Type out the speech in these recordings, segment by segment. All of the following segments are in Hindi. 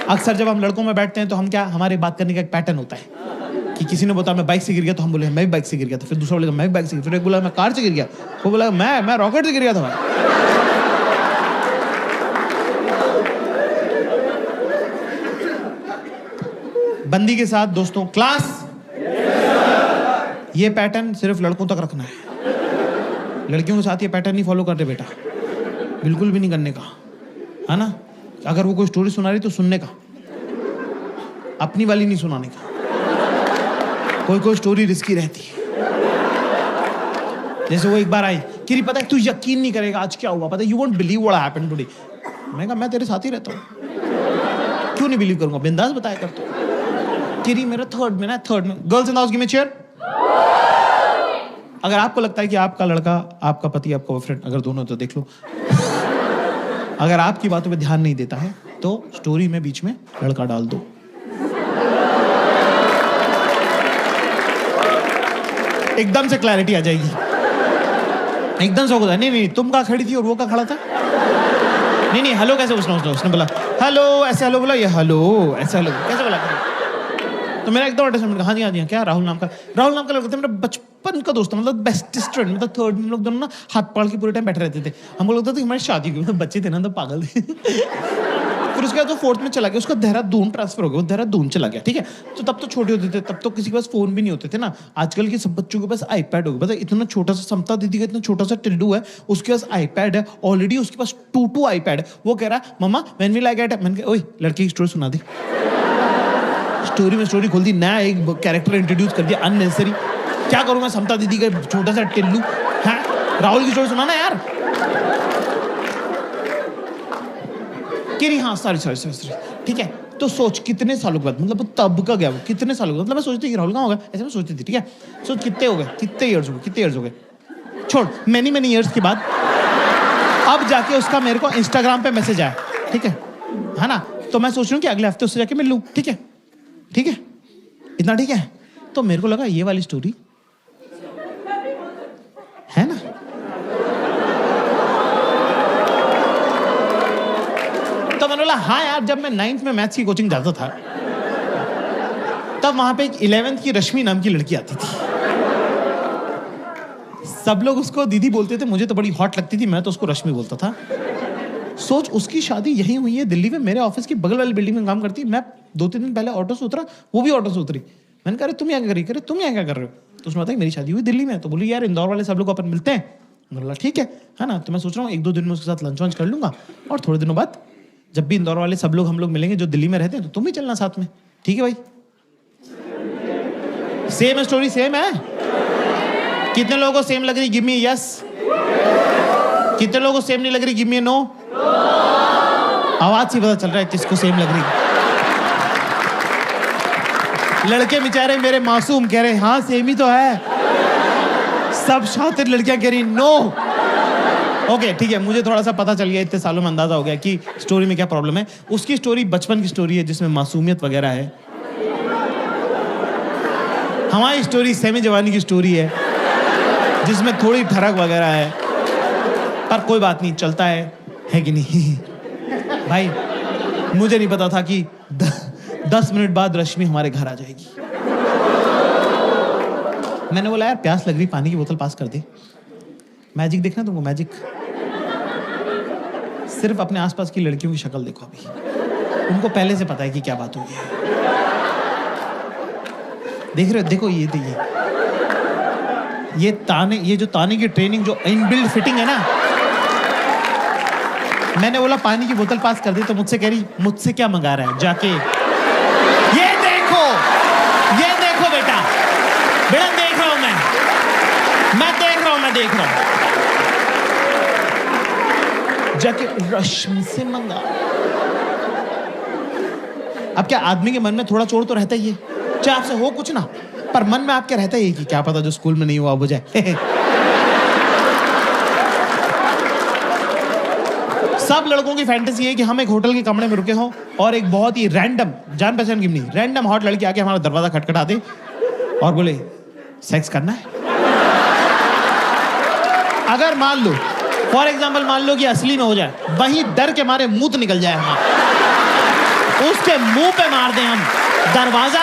अक्सर जब हम लड़कों में बैठते हैं तो हम क्या, हमारे बात करने का एक पैटर्न होता है कि किसी ने बताया मैं बाइक से गिर गया, तो हम बोले मैं भी बाइक से गिर गया था, फिर दूसरा बोलेगा मैं भी बाइक से गिर, फिर एक बोला मैं कार से गिर गया, वो बोला मैं रॉकेट से गिर गया था। बंदी के साथ दोस्तों, क्लास ये पैटर्न सिर्फ लड़कों तक रखना है, लड़कियों के साथ ये पैटर्न नहीं फॉलो करते बेटा, बिल्कुल भी नहीं करने का, है ना। अगर वो कोई स्टोरी सुना रही तो सुनने का, अपनी वाली नहीं सुनाने का। कोई स्टोरी रिस्की रहती है। जैसे वो एक बार आई, किरी पता है तू यकीन नहीं करेगा आज क्या हुआ, पता है, you won't believe what happened today. मैं कहा मैं तेरे साथ ही रहता हूँ, क्यों नहीं बिलीव करूंगा, बिंदास बताया कर तू। किरी मेरा थर्ड में, girls in the house give me chair. अगर आपको लगता है कि आपका लड़का, आपका पति, आपका बॉयफ्रेंड, अगर दोनों तो देख लो, अगर आपकी बातों पे ध्यान नहीं देता है तो स्टोरी में बीच में लड़का डाल दो। एकदम से क्लैरिटी आ जाएगी, एकदम से होगा नहीं तुम कहाँ खड़ी थी और वो कहाँ खड़ा था। नहीं हेलो कैसे उसने बोला हेलो, ऐसे हेलो बोला, ये हेलो ऐसे हेलो कैसे बोला। तो मेरा एकदम अटैचमेंट, हाँ जी क्या राहुल नाम का लड़का था, मेरा बचपन का दोस्त, मतलब बेस्टेस्ट फ्रेंड, मतलब थर्ड में लोग दोनों ना हाथ पकड़ के पूरे टाइम बैठे रहते थे। हमको लगता था कि हमारी शादी हुई, मतलब बच्चे थे ना तो पागल थे। फिर उसके बाद वो फोर्थ में चला गया, उसका देहरादून ट्रांसफर हो गया, वो देहरादून चला गया, ठीक है। तो तब तो छोटे होते थे, तब तो किसी के पास फोन भी नहीं होते थे ना। आजकल के सब बच्चों के पास आईपैड हो गया, मतलब इतना छोटा सा, समता दीदी का इतना छोटा सा टिल्डू है, उसके पास आईपैड है ऑलरेडी, उसके पास 2 आईपैड है। वो कह रहा है मम्मा व्हेन विल आई गेट, मैंने कहा ओए लड़के की स्टोरी सुना दी, स्टोरी में स्टोरी खोल दी, नया एक कैरेक्टर इंट्रोड्यूस कर दिया अननेसेसरी। क्या करूं मैं, समता दीदी का छोटा सा टिल्लू है, राहुल की स्टोरी सुनाना यार। हाँ सॉरी ठीक है। तो सोच कितने सालों के बाद, मतलब तब का गया वो, कितने सालों के बाद, मतलब मैं सोचती थी राहुल कहाँ होगा, ऐसे मैं सोचती थी, ठीक है। सोच कितने हो गए, कितने इयर्स हो गए, छोड़ मैनी इयर्स के बाद अब जाके उसका मेरे को इंस्टाग्राम पे मैसेज आया, ठीक है ना। तो मैं सोच रही हूँ कि अगले हफ्ते उससे जाके मिल लूँ, ठीक है इतना ठीक है। तो मेरे को लगा ये वाली स्टोरी है ना, तो मैंने बोला हाँ यार, जब मैं 9th में मैथ्स की कोचिंग जाता था तब वहां पे एक 11th की रश्मि नाम की लड़की आती थी। सब लोग उसको दीदी बोलते थे, मुझे तो बड़ी हॉट लगती थी, मैं तो उसको रश्मि बोलता था। सोच उसकी शादी यहीं हुई है दिल्ली में, मेरे ऑफिस की बगल वाली बिल्डिंग में काम करती है। मैं 2-3 दिन पहले ऑटो से उतरा, वो भी ऑटो से उतरी। मैंने कहा तुम यहाँ क्या कर रही, करे तुम यहाँ क्या कर रहे हो। तो उसने बताया मेरी शादी हुई दिल्ली में। तो बोली यार इंदौर वाले सब लोग अपन मिलते हैं। बोला ठीक है ना। तो मैं सोच रहा हूँ 1-2 दिन में उसके साथ लंच वंच कर लूंगा, और थोड़े दिनों बाद जब भी इंदौर वाले सब लोग हम लोग मिलेंगे जो दिल्ली में रहते हैं, तो तुम भी चलना साथ में, ठीक है भाई। सेम स्टोरी सेम है। कितने लोगों को सेम लग रही, गिव मी यस। कितने लोगों को सेम नहीं लग रही, गिव मी नो। आवाज से पता चल रहा है किसको सेम लग रही। लड़के बेचारे मेरे मासूम कह रहे हाँ सेम ही तो है, सब शातिर लड़कियां कह रही नो। ओके ठीक है, मुझे थोड़ा सा पता चल गया, इतने सालों में अंदाजा हो गया कि स्टोरी में क्या प्रॉब्लम है। उसकी स्टोरी बचपन की स्टोरी है जिसमें मासूमियत वगैरह है। हमारी स्टोरी सेमी जवानी की स्टोरी है जिसमें थोड़ी ठरक वगैरह है, पर कोई बात नहीं, चलता है कि नहीं। भाई मुझे नहीं पता था कि 10 मिनट बाद रश्मि हमारे घर आ जाएगी। मैंने बोला यार प्यास लग रही, पानी की बोतल पास कर दे। मैजिक देखना तुमको, मैजिक। सिर्फ अपने आसपास की लड़कियों की शक्ल देखो, अभी उनको पहले से पता है कि क्या बात हुई है। देख रहे हो, देखो ये ताने, ये जो ताने की ट्रेनिंग, जो इनबिल्ट फिटिंग है ना। मैंने बोला पानी की बोतल पास कर दी, तो मुझसे कह रही मुझसे क्या मंगा रहा है जाके। ये देखो बेटा देख रहा हूं मैं देख रहा हूं जाके रश्मि से मंगा। अब क्या आदमी के मन में थोड़ा चोर तो रहता ही है, चाहे आपसे हो कुछ ना, पर मन में आपके रहता ही कि क्या पता जो स्कूल में नहीं हुआ हो जाए। सब लड़कों की फैंटेसी है कि हम एक होटल के कमरे में रुके हों और एक बहुत ही रैंडम, जान पहचान की नहीं, रैंडम हॉट लड़की आके हमारा दरवाजा खटखटा दे और बोले सेक्स करना है। अगर मान लो फॉर एग्जाम्पल मान लो कि असली में हो जाए, वहीं डर के मारे मुंह निकल जाए हमारा। उसके मुंह पे मार दें हम दरवाजा,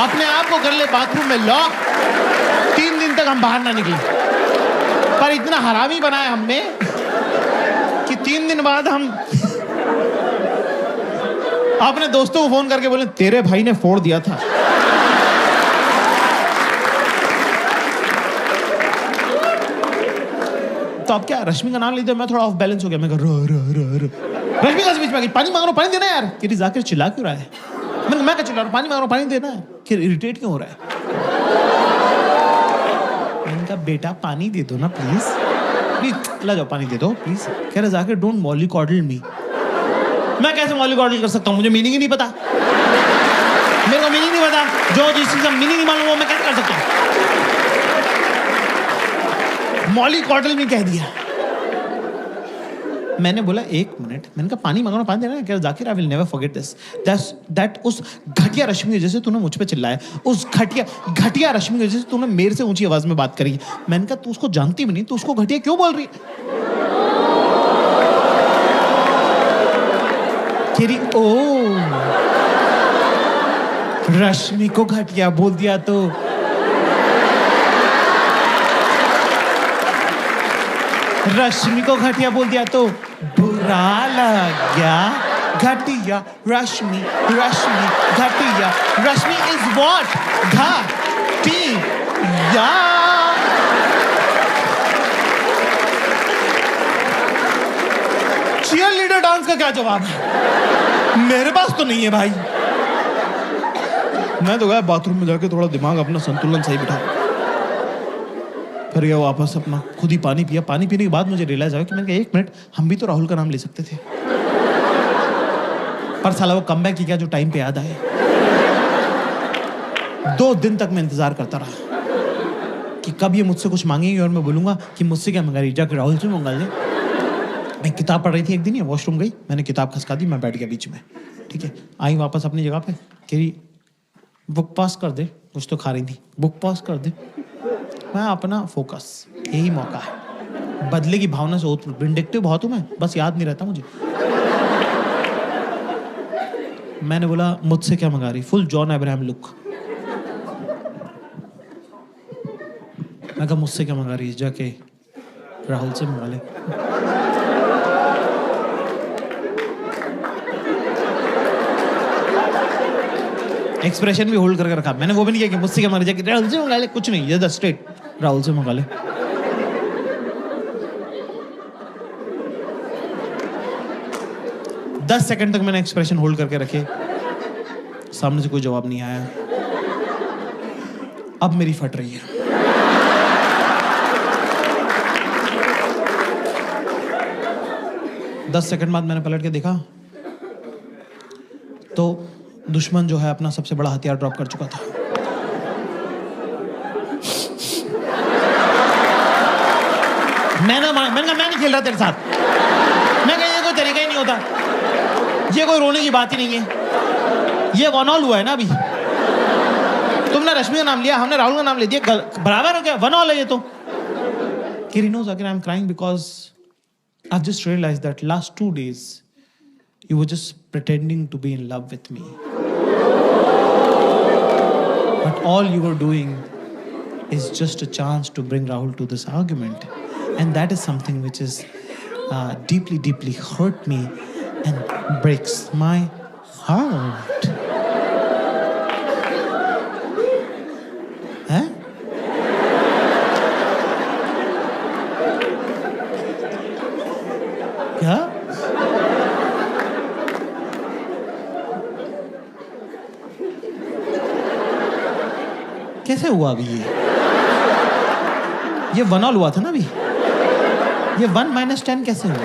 अपने आप को कर ले बाथरूम में लॉक, 3 दिन तक हम बाहर ना निकले। पर इतना हरामी बनाया हमने कि 3 दिन बाद हम अपने दोस्तों को फोन करके बोले तेरे भाई ने फोड़ दिया था। तो अब क्या, रश्मि का नाम लेते मैं थोड़ा ऑफ बैलेंस हो गया। मैं रश्मि का बीच में गई, पानी मांग रहा हूं, पानी देना यार। कि जाकिर चिल्ला क्यों रहा है? मैं क्या चिल्ला रहा हूं, पानी मांग रहा हूं, पानी देना है। कि इरिटेट क्यों हो रहा है? मैंने कहा बेटा पानी दे दो ना प्लीज, प्लीज ला जाओ पानी दे दो प्लीज। कह रहे जाकिर डोंट मॉलिकॉडल मी। मैं कैसे मॉलिकॉडल कर सकता हूं? मुझे मीनिंग ही नहीं पता, मेरे को मीनिंग नहीं पता। जो जिस चीज का मीनिंग नहीं मालूम वो मैं कैसे कर सकता हूं? मॉलिकॉडल में कह दिया। मैंने बोला 1 मिनट, मैंने कहा पानी मांगना, पानी देना है। कह Zakir I will never forget this, that उस घटिया रश्मि की वजह से तूने मुझ पे चिल्लाया, उस घटिया रश्मि की वजह से तूने मेरे से ऊंची आवाज में बात करी। मैंने कहा तू उसको जानती भी नहीं, तू उसको घटिया क्यों बोल रही है? ओ रश्मि को घटिया बोल दिया तो रश्मि को घटिया बोल दिया तो बुरा लग गया। घटिया रश्मि, रश्मि घटिया, रश्मि इज व्हाट? घटिया। चीयर लीडर डांस का क्या जवाब है? मेरे पास तो नहीं है भाई। मैं तो गया बाथरूम में जाके थोड़ा दिमाग अपना संतुलन सही बिठा, फिर गया वापस अपना खुद ही पानी पिया। पानी पीने के बाद मुझे रियलाइज आया कि मैंने कहा 1 मिनट, हम भी तो राहुल का नाम ले सकते थे। पर साला वो कमबैक की क्या जो टाइम पे याद आए। 2 दिन तक मैं इंतजार करता रहा कि कब ये मुझसे कुछ मांगेगी और मैं बोलूंगा कि मुझसे क्या मंगा रही, जाकर राहुल से मंगा ले। मैं किताब पढ़ रही थी एक दिन, ये वॉशरूम गई, मैंने किताब खसका दी, मैं बैठ गया बीच में। ठीक है, आई वापस अपनी जगह पे, कह रही बुक पास कर दे, कुछ तो खा रही थी, बुक पास कर दे। मैं अपना फोकस, यही मौका है। बदले की भावना से विंडिक्टिव बहुत हूं मैं, बस याद नहीं रहता मुझे। मैंने बोला मुझसे क्या मंगा रही, फुल जॉन अब्राहम लुक। मैं कहा मुझसे क्या मंगा रही, जाके राहुल से मंगा ले। एक्सप्रेशन भी होल्ड करके रखा मैंने, वो भी नहीं किया कि मुझसे क्या मंगा, जाके राहुल से मंगा ले, कुछ नहीं, ये स्ट्रेट राहुल से मंगा ले। दस सेकंड तक मैंने एक्सप्रेशन होल्ड करके रखे, सामने से कोई जवाब नहीं आया। अब मेरी फट रही है। दस सेकंड बाद मैंने पलट के देखा तो दुश्मन जो है अपना सबसे बड़ा हथियार ड्रॉप कर चुका था। मैंने मैं नहीं खेल रहा तेरे साथ। मैं कहा ये कोई तरीका ही नहीं होता, ये कोई रोने की बात ही नहीं है, ये वन ऑल हुआ है ना अभी। तुमने रश्मि का नाम लिया, हमने राहुल का नाम ले दिया, बराबर हो गया, वन ऑल है ये तो। Kiri knows again I'm crying because I've just realized that last 2 days you were just pretending to be in love with me. But all you were doing is just a chance to bring Rahul to this argument. And that is something which is deeply, deeply hurt me and breaks my heart. Huh? क्या? कैसे हुआ अभी ये 1 ऑल हुआ था ना अभी, ये 1 - 10 कैसे हुआ?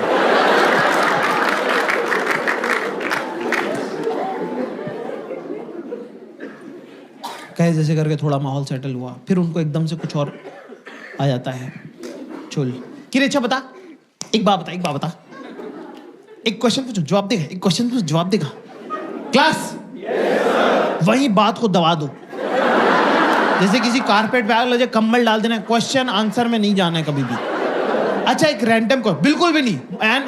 कहे जैसे करके थोड़ा माहौल सेटल हुआ, फिर उनको एकदम से कुछ और आ जाता है चुल। कि अच्छा बता, एक बात बता, एक क्वेश्चन पूछो जवाब देगा, एक क्वेश्चन पूछो जवाब देगा। क्लास वही बात को दबा दो, जैसे किसी कारपेट पे आग लगे कंबल डाल देना, क्वेश्चन आंसर में नहीं जाना है कभी भी। अच्छा एक रैंडम को बिल्कुल भी नहीं, एंड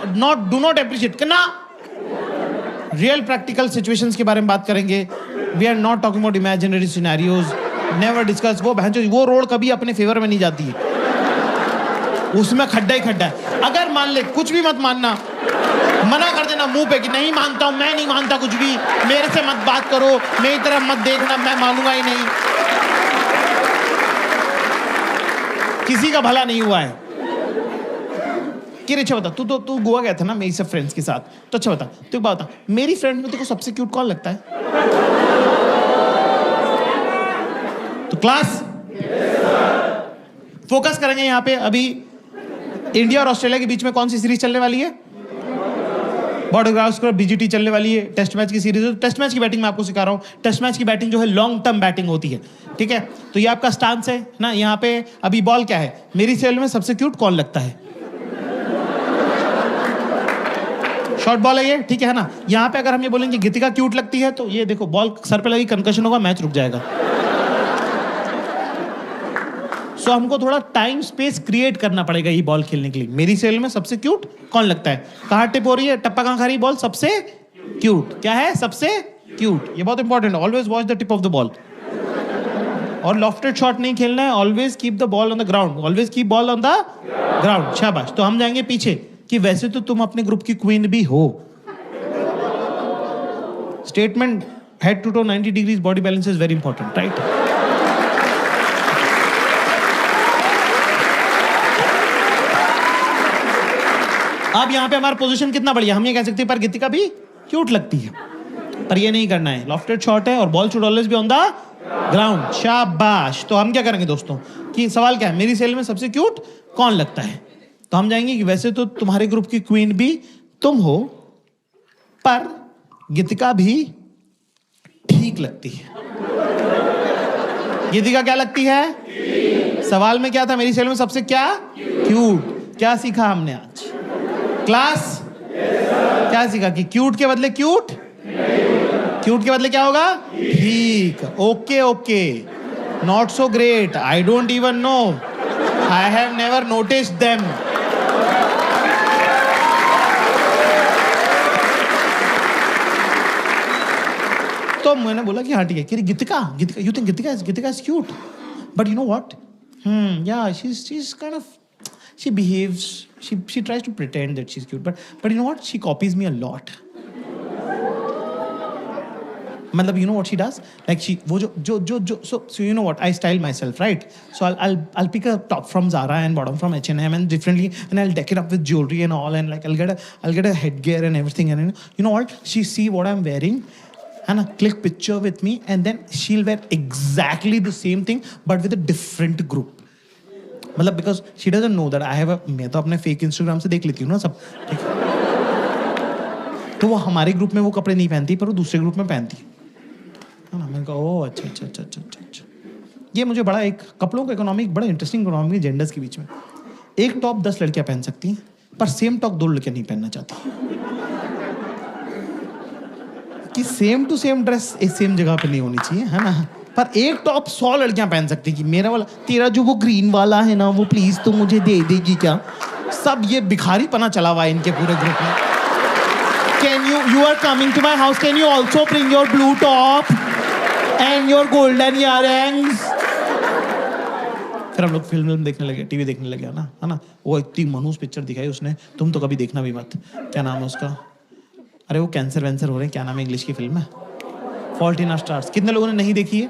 डू नॉट अप्रिशिएट करना, रियल प्रैक्टिकल सिचुएशंस के बारे में बात करेंगे. We are not talking about imaginary scenarios. Never discuss. वो रोड कभी अपने फेवर में नहीं जाती है, उसमें खड्डा ही खड्डा है. अगर मान ले, कुछ भी मत मानना, मना कर देना मुंह पे कि नहीं मानता हूं, मैं नहीं मानता कुछ भी, मेरे से मत बात करो, मेरी तरफ मत देखना, मैं मानूंगा ही नहीं. किसी का भला नहीं हुआ है. कि अच्छा बता, तू गोवा गया था ना मेरी सब फ्रेंड्स के साथ, तो अच्छा बता, तू बात बता, मेरी फ्रेंड में तेरे को सबसे क्यूट कौन लगता है? तो क्लास फोकस करेंगे यहाँ पे. अभी इंडिया और ऑस्ट्रेलिया के बीच में कौन सी सीरीज चलने वाली है? बॉर्डर गावस्कर बीजीटी चलने वाली है. टेस्ट मैच की सीरीज है. टेस्ट मैच की बैटिंग मैं आपको सिखा रहा हूं. टेस्ट मैच की बैटिंग जो है लॉन्ग टर्म बैटिंग होती है, ठीक है? तो ये आपका स्टांस है ना. यहाँ पे अभी बॉल क्या है? मेरी सेल में सबसे क्यूट कौन लगता है? शॉर्ट बॉल है ये, ठीक है ना. यहाँ पे अगर हम ये बोलेंगे गीतिका क्यूट लगती है, तो ये देखो बॉल सर पे लगी, कंकशन होगा, मैच रुक जाएगा. सो हमको थोड़ा टाइम स्पेस क्रिएट करना पड़ेगा ये बॉल खेलने के लिए. मेरी सेल में सबसे क्यूट कौन लगता है? कहाँ टिप हो रही है, टप्पा कहाँ खा रही है बॉल? सबसे क्यूट. क्या है? सबसे क्यूट. ये बहुत important. Always watch the tip of the ball. और लॉफ्टेड शॉट नहीं खेलना है. Always keep the ball on the ground. Always keep ball on the ground. शाबाश. तो हम जाएंगे पीछे कि वैसे तो तुम अपने ग्रुप की क्वीन भी हो. Statement head to toe 90 degrees body balance is very important, right? अब यहां पे हमारा पोजीशन कितना बढ़िया. हम ये कह सकते हैं पर गीतिका भी क्यूट लगती है, पर ये नहीं करना है. लॉफ्टेड शॉट है और ball should always be on the ground. शाबाश. तो हम क्या करेंगे दोस्तों कि सवाल क्या है? मेरी सेल में सबसे क्यूट कौन लगता है? तो हम जाएंगे कि वैसे तो तुम्हारे ग्रुप की क्वीन भी तुम हो, पर गीतिका भी ठीक लगती है. गीतिका क्या लगती है? सवाल में क्या था? मेरी सेल में सबसे क्या क्यूट. क्या सीखा हमने आज क्लास? क्या सीखा कि क्यूट के बदले क्यूट, क्यूट के बदले क्या होगा? ठीक. Okay okay. Not so great. I don't even know. I have never noticed them. तो मैंने बोला कि हाँ ठीक है. कि Geetika, you think Geetika is cute, but you know what, yeah, she's kind of, she behaves, she tries to pretend that she's cute, but you know what, she copies me a lot. मतलब you know what she does, like she वो जो so you know what, I style myself, right? So I'll pick a top from Zara and bottom from H&M and differently, and I'll deck it up with jewelry and all, and like I'll get a headgear and everything, and you know what, she see what I'm wearing and click picture with me, and then she'll wear exactly the same thing but with a different group. मतलब because she doesn't know that I have a, मैं तो अपने fake Instagram से देख लेती हूँ ना सब, ठीक है? तो वो हमारे ग्रुप में वो कपड़े नहीं पहनती, पर वो दूसरे ग्रुप में पहनती है ना. मैंने कहा ओह अच्छा. ये मुझे बड़ा एक कपड़ों का इकोनॉमिक, बड़ा इंटरेस्टिंग इकोनॉमिक जेंडर्स के बीच में. एक टॉप 10 लड़कियां पहन सकती हैं, पर सेम टॉप 2 लड़कियां नहीं पहनना चाहती. कि सेम टू सेम ड्रेस एक सेम जगह पे नहीं होनी चाहिए, है ना? पर एक टॉप 100 लड़कियां पहन सकती कि मेरा वाला, तेरा जो वो ग्रीन वाला है ना, वो प्लीज तो मुझे दे देगी क्या? सब ये भिखारी पना चला हुआ है इनके पूरे ग्रुप में. Can you are coming to my house, can you also bring your blue top and your golden earrings? फिर हम लोग फिल्म देखने लगे, टीवी देखने लगे, है ना? वो इतनी मनहूस पिक्चर दिखाई उसने, तुम तो कभी देखना भी मत. क्या नाम है उसका? अरे वो कैंसर वैंसर हो रहे हैं, क्या नाम है इंग्लिश की फिल्म है? Fault in our stars. कितने लोगों ने नहीं देखी है?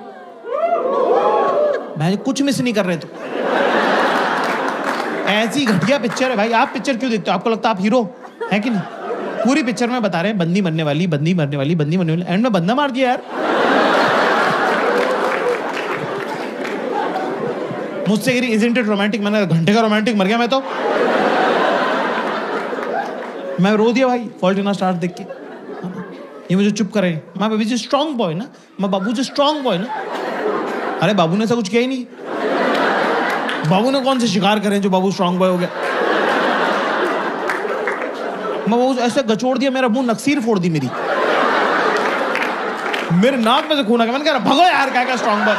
भाई कुछ मिस नहीं कर रहे. तो ऐसी घटिया पिक्चर है भाई. आप पिक्चर क्यों देखते हो? आपको लगता है आप हीरो है कि नहीं? पूरी पिक्चर में बता रहे हैं बंदी मरने वाली, एंड में बंदा मार दिया यार. मुझसे कह रही इजंट इट रोमांटिक. मैंने घंटे का रोमांटिक मर गया मैं तो. मैं रो दिया भाई फॉल्ट इन आवर स्टार्स देख के. ये मुझे चुप करे. माँ बेबी जी स्ट्रॉन्ग बॉय ना, माँ बाबू जी स्ट्रॉन्ग बॉय ना. अरे बाबू ने ऐसा कुछ किया ही नहीं. बाबू ने कौन से शिकार करे जो बाबू स्ट्रॉन्ग बॉय हो गया? मैं बाबू ऐसे गचोड़ दिया, मेरा मुंह नक्सीर फोड़ दी मेरी. मेरे नाक में से खून आ गया. मैंने कहा भगो यार, क्या स्ट्रॉन्ग बॉय.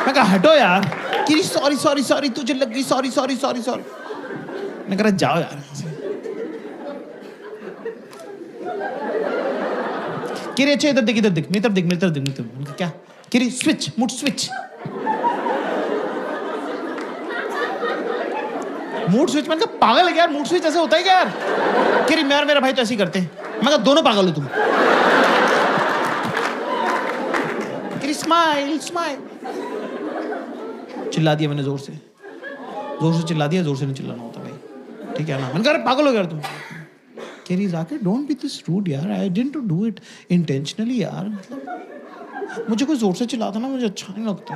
मैं कहा हटो यार. कि सॉरी तुझे लग गई, सॉरी. मैं कह रहा जाओ यार. किरी अच्छा इधर देख, मेरी तरफ देख। उनका क्या किरी switch, mood switch, mood switch. मैंने कहा पागल है क्या यार, मूड स्विच ऐसे होता है क्या यार? किरी मैं और मेरा भाई तो ऐसे ही करते हैं। मैं कहा दोनों पागल हो तुम। किरी स्माइल स्माइल। चिल्ला दिया मैंने जोर से चिल्ला दिया, जोर से नहीं चिल्लाना होता भाई, ठीक है ना? मैंने कहा पागल हो गया तुम। केरी जाके डोंट बी दिस रूड यार, I didn't do it intentionally यार, मतलब मुझे कोई जोर से चिल्लाता ना मुझे अच्छा नहीं लगता।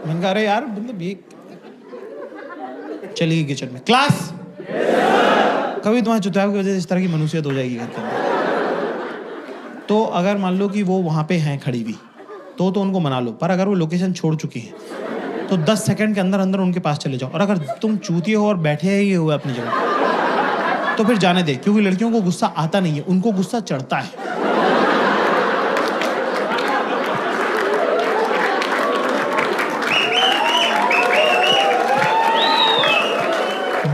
मैंने कहा अरे यार मतलब ये चली गई किचन में। क्लास कभी तुम्हारे चुतियाव की वजह से इस तरह की मनुष्यत हो जाएगी घर के अंदर, तो अगर मान लो कि वो वहां पे हैं खड़ी भी तो उनको मना लो, पर अगर वो लोकेशन छोड़ चुकी है तो 10 सेकंड के अंदर अंदर उनके पास चले जाओ। और अगर तुम चूतिए हो और बैठे ही हुए अपनी जगह तो फिर जाने दे, क्योंकि लड़कियों को गुस्सा आता नहीं है, उनको गुस्सा चढ़ता है।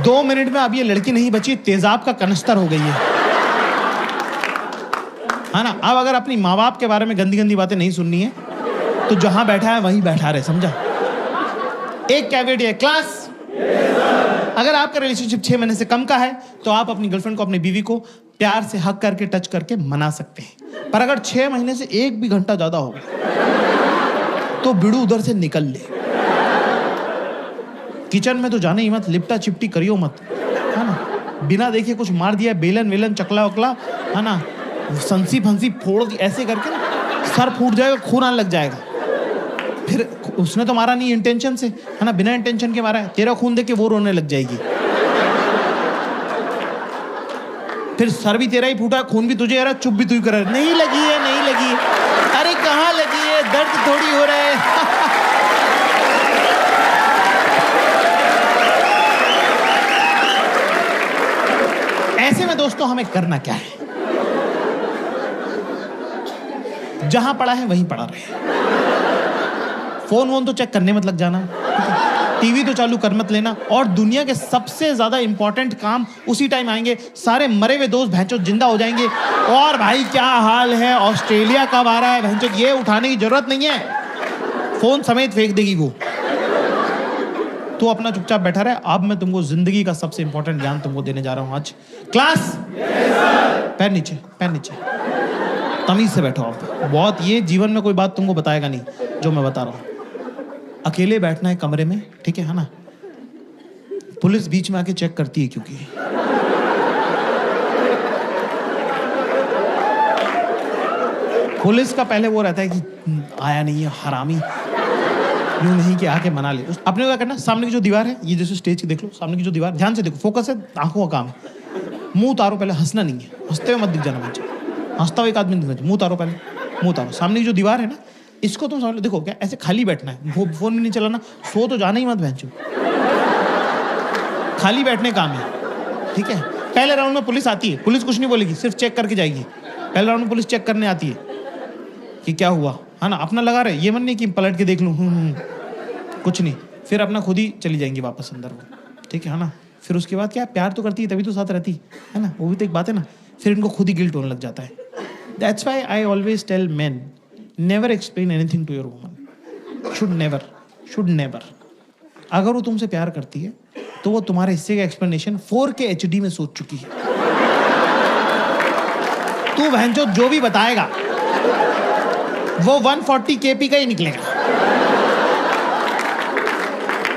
दो मिनट में अब ये लड़की नहीं बची, तेजाब का कनस्तर हो गई है ना? अब अगर अपनी माँ बाप के बारे में गंदी गंदी बातें नहीं सुननी है तो जहां बैठा है वहीं बैठा रहे, समझा? एक कैविटी है क्लास। अगर आपका रिलेशनशिप 6 महीने से कम का है तो आप अपनी गर्लफ्रेंड को, अपनी बीवी को प्यार से हक करके, टच करके मना सकते हैं, पर अगर 6 महीने से 1 भी घंटा ज्यादा हो तो बिड़ू उधर से निकल ले। किचन में तो जाने ही मत, लिपटा चिपटी करियो मत, है ना? बिना देखे कुछ मार दिया, बेलन वेलन चकला वकला, है ना, संसी फंसी फोड़ दी ऐसे करके ना, सर फूट जाएगा, खून आने लग जाएगा। फिर उसने तो मारा नहीं इंटेंशन से, है ना, बिना इंटेंशन के मारा है, तेरा खून देख के वो रोने लग जाएगी। फिर सर भी तेरा ही फूटा, खून भी तुझे आ रहा, चुप भी तू ही कर रहा है, नहीं लगी है, नहीं लगी है। अरे कहाँ लगी है, दर्द थोड़ी हो रहा है। ऐसे में दोस्तों हमें करना क्या है? जहां पड़ा है वहीं पड़ा रहे। फोन वोन तो चेक करने मत लग जाना, टीवी तो चालू कर मत लेना, और दुनिया के सबसे ज्यादा इंपॉर्टेंट काम उसी टाइम आएंगे। सारे मरे हुए दोस्त भैंचो जिंदा हो जाएंगे, और भाई क्या हाल है, ऑस्ट्रेलिया कब आ रहा है, भैंचो ये उठाने की जरूरत नहीं है, फोन समेत फेंक देगी वो। तो अपना चुपचाप बैठा रहे। अब मैं तुमको जिंदगी का सबसे इंपॉर्टेंट ज्ञान तुमको देने जा रहा हूं आज। क्लास पैर नीचे, पैर नीचे, तमीज से बैठो आप। बहुत ये जीवन में कोई बात तुमको बताएगा नहीं जो मैं बता रहा हूं। अकेले बैठना है कमरे में, ठीक है ना? पुलिस बीच में आके चेक करती है, क्योंकि पुलिस का पहले वो रहता है कि आया नहीं है हरामी, यूं नहीं कि आके मना ले। अपने क्या करना, सामने की जो दीवार है, ये जैसे स्टेज की देख लो, सामने की जो दीवार, ध्यान से देखो, फोकस है, आंखों का काम है। मुंह उतारो पहले, हंसना नहीं है, हंसते हुए मत दिख जाना मुझे, हंसता हुआ एक आदमी दिख जाए। मुंह उतारो पहले, मुंह उतारो। सामने की जो दीवार है ना, इसको तुम सामने देखो, क्या ऐसे खाली बैठना है, फोन भी नहीं चलाना, सो तो जाना ही मत भैंचो, खाली बैठने काम है, ठीक है? पहले राउंड में पुलिस आती है, पुलिस कुछ नहीं बोलेगी, सिर्फ चेक करके जाएगी। पहले राउंड में पुलिस चेक करने आती है कि क्या हुआ, है ना, अपना लगा रहे, ये मन नहीं कि पलट के देख लूं, कुछ नहीं, फिर अपना खुद ही चली जाएंगी वापस अंदर वो, ठीक है ना? फिर उसके बाद क्या, प्यार तो करती है तभी तो साथ रहती है ना, वो भी तो एक बात है ना। फिर इनको खुद ही गिल्ट होने लग जाता है। That's why I always tell men, never explain anything to your woman, should never. अगर वो तुमसे प्यार करती है तो वो तुम्हारे हिस्से का एक्सप्लेनेशन 4K HD में सोच चुकी है। तू बहनचोद जो भी बताएगा वो 140 kp का ही निकलेगा।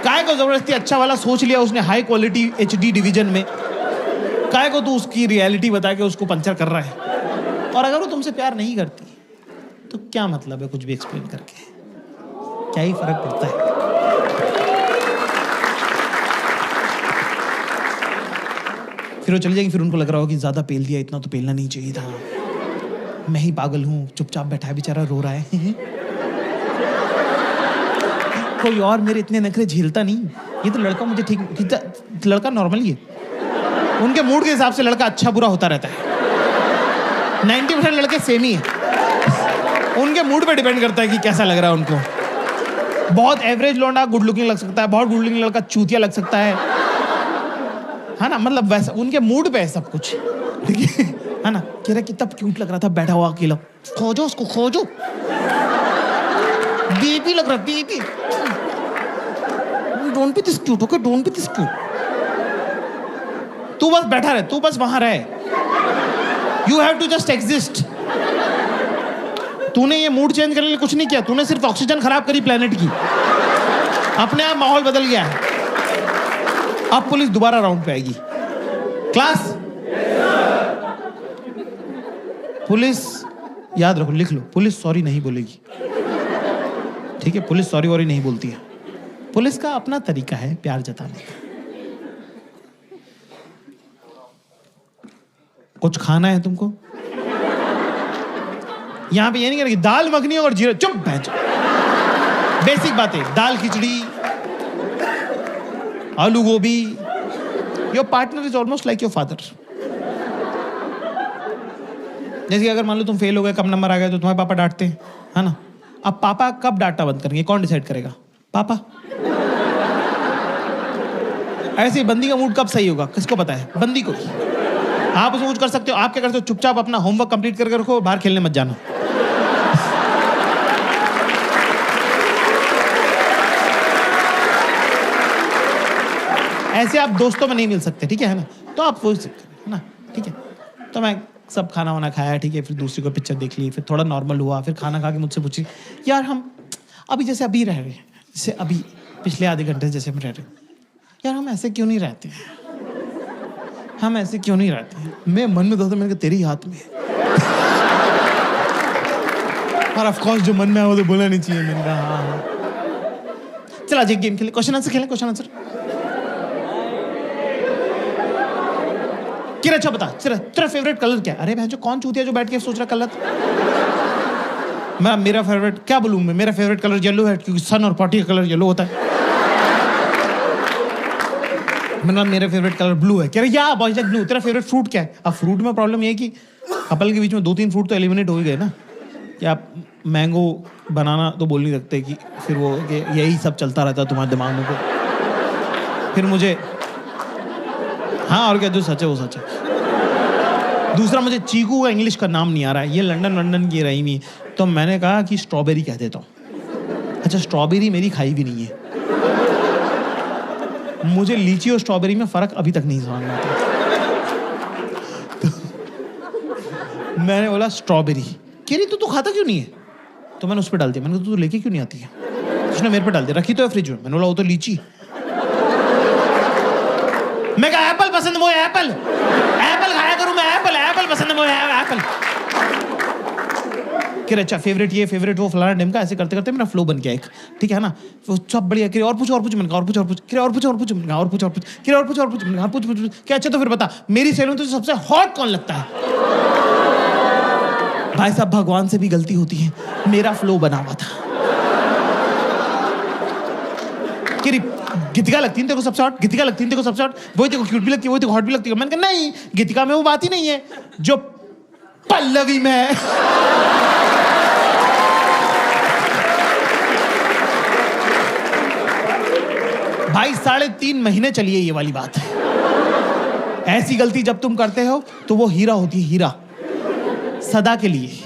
काय को जबरदस्ती अच्छा वाला सोच लिया उसने, हाई क्वालिटी HD डिवीजन में, काय को तू उसकी रियलिटी बता के उसको पंचर कर रहा है। और अगर वो तुमसे प्यार नहीं करती तो क्या मतलब है कुछ भी एक्सप्लेन करके, क्या ही फर्क पड़ता है? फिर वो चली जाएगी, फिर उनको लग रहा होगा कि ज्यादा पेल दिया, इतना तो पेलना नहीं चाहिए था, मैं ही पागल हूं, चुपचाप बैठा है बेचारा, रो रहा है। कोई और मेरे इतने नखरे झेलता नहीं, ये तो लड़का मुझे ठीक, लड़का नॉर्मली है, उनके मूड के हिसाब से लड़का अच्छा बुरा होता रहता है। 90% लड़के सेम ही है, उनके मूड पे डिपेंड करता है कि कैसा लग रहा है उनको। बहुत एवरेज लौंडा गुड लुकिंग लग सकता है, बहुत गुड लुकिंग लड़का चूतिया लग सकता है ना? मतलब वैसा उनके मूड पे है सब कुछ, ठीक है ना? कह रहा कितना क्यूट लग रहा था बैठा हुआ अकेला, खोजो उसको खोजो, बेबी लग रहा है baby, don't be this cute, okay don't be this cute. तू बस बैठा रहे, तू बस वहां रहे, you have to just exist. तूने ये मूड चेंज करने के लिए कुछ नहीं किया, तूने सिर्फ ऑक्सीजन खराब करी प्लेनेट की, अपने आप माहौल बदल गया है। अब पुलिस दोबारा राउंड पे आएगी। क्लास, पुलिस याद रखो, लिख लो, पुलिस सॉरी नहीं बोलेगी, ठीक है? पुलिस सॉरी वॉरी नहीं बोलती है, पुलिस का अपना तरीका है प्यार जताने का। कुछ खाना है तुमको? यहां पे ये नहीं करेगी दाल मखनी और जीरा, चुप बैठ। बेसिक बातें, दाल खिचड़ी, आलू गोभी। Your partner is almost like your father. जैसे अगर मान लो तुम फेल हो गए, कम नंबर आ गए, तो तुम्हारे पापा डांटते हैं, है ना? अब पापा कब डांटना बंद करेंगे, कौन डिसाइड करेगा? पापा। ऐसे बंदी का मूड कब सही होगा, किसको पता है? बंदी को। आप उसमें कुछ कर सकते हो? आप क्या करते हो? चुपचाप अपना होमवर्क कंप्लीट करके रखो, बाहर खेलने मत जाना। ऐसे आप दोस्तों में नहीं मिल सकते, ठीक है ना? तो आप वो सकते है ना, ठीक है? तो मैं सब खाना वाना खाया, ठीक है? फिर दूसरी को पिक्चर देख ली, फिर थोड़ा नॉर्मल हुआ, फिर खाना खा के मुझसे पूछी, यार हम अभी जैसे अभी रह रहे, जैसे अभी पिछले आधे घंटे से जैसे हम रह रहे, यार हम ऐसे क्यों नहीं रहते हैं? हम ऐसे क्यों नहीं रहते हैं? मैं मन में सोचता, मैंने कहा तेरे ही हाथ में है। और ऑफ कोर्स जो मन में आया वो तो बोलना नहीं चाहिए। मैंने कहा हाँ। चल आज एक गेम खेले, क्वेश्चन आंसर खेलें, क्वेश्चन आंसर। किरा अच्छा बता, तेरा फेवरेट कलर क्या है? अरे भाई जो कौन चूतिया जो बैठ के सोच रहा कलर। मेरा फेवरेट क्या बोलूं मैं? मेरा फेवरेट कलर येलो है, क्योंकि सन और पार्टी का कलर येलो होता है। मैंने मेरा फेवरेट कलर ब्लू है। कह रहे या बॉयज लाइक ब्लू। तेरा फेवरेट फ्रूट क्या है? अब फ्रूट में प्रॉब्लम ये है कि कपल के बीच में 2-3 फ्रूट तो एलिमिनेट हो ही गए ना, कि आप मैंगो बनाना तो बोल नहीं सकते, कि फिर वो यही सब चलता रहता है तुम्हारे दिमाग में। फिर मुझे हाँ, और क्या, जो सच है वो सच है। दूसरा, मुझे चीकू का इंग्लिश का नाम नहीं आ रहा है, ये लंदन की रही हुई, तो मैंने कहा कि स्ट्रॉबेरी कह देता हूँ। अच्छा, स्ट्रॉबेरी मेरी खाई भी नहीं है, मुझे लीची और स्ट्रॉबेरी में फर्क अभी तक नहीं समझ में आता। तो मैंने बोला स्ट्रॉबेरी। कह रही तू खाता क्यों नहीं है? तो मैंने उस पर डाल दिया। मैंने कहा तू लेके क्यों नहीं आती है? उसने मेरे पे डाल दिया, रखी तो है फ्रिज में। मैंने बोला वो तो लीची। मैं कहा एप्पल पसंद है मुझे, एप्पल खाया करूं मैं, एप्पल पसंद है मुझे, एप्पल। कि अच्छा फेवरेट ये फेवरेट वो फलाना ढिमका, ऐसे करते करते मेरा फ्लो बन गया एक, ठीक है ना? वो सब बढ़िया। कि और पूछ मैंने कहा और पूछ कि और पूछ मैंने कहा और पूछ कि और पूछ मैंने कहा पूछ क्या? अच्छा तो फिर बता, मेरी सैलून तो सबसे हॉट कौन लगता है? भाई साहब, भगवान से भी गलती होती है, मेरा फ्लो बना हुआ था। कि गीतिका लगती है तेरे को सबसे हॉट, गीतिका लगती है तेरे को सबसे हॉट, वही तेरे को क्यूट भी लगती है, वही तेरे को हॉट भी लगती है। मैंने कहा नहीं, गीतिका में वो बात ही नहीं है जो पल्लवी में है। भाई 3.5 महीने चली है ये वाली बात। ऐसी गलती जब तुम करते हो तो वो हीरा होती है, हीरा, सदा के लिए।